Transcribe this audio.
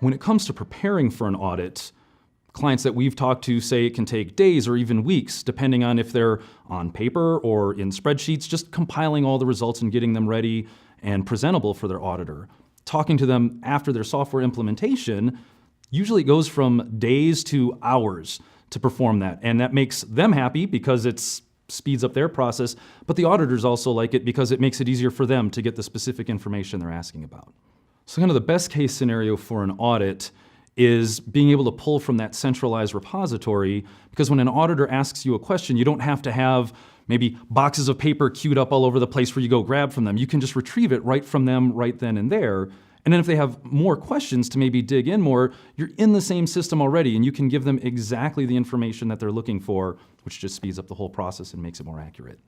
When it comes to preparing for an audit, clients that we've talked to say it can take days or even weeks, depending on if they're on paper or in spreadsheets, just compiling all the results and getting them ready and presentable for their auditor. Talking to them after their software implementation, usually it goes from days to hours to perform that. And that makes them happy because it speeds up their process, but the auditors also like it because it makes it easier for them to get the specific information they're asking about. So kind of the best case scenario for an audit is being able to pull from that centralized repository, because when an auditor asks you a question, you don't have to have maybe boxes of paper queued up all over the place where you go grab from them. You can just retrieve it right from them right then and there. And then if they have more questions to maybe dig in more, you're in the same system already and you can give them exactly the information that they're looking for, which just speeds up the whole process and makes it more accurate.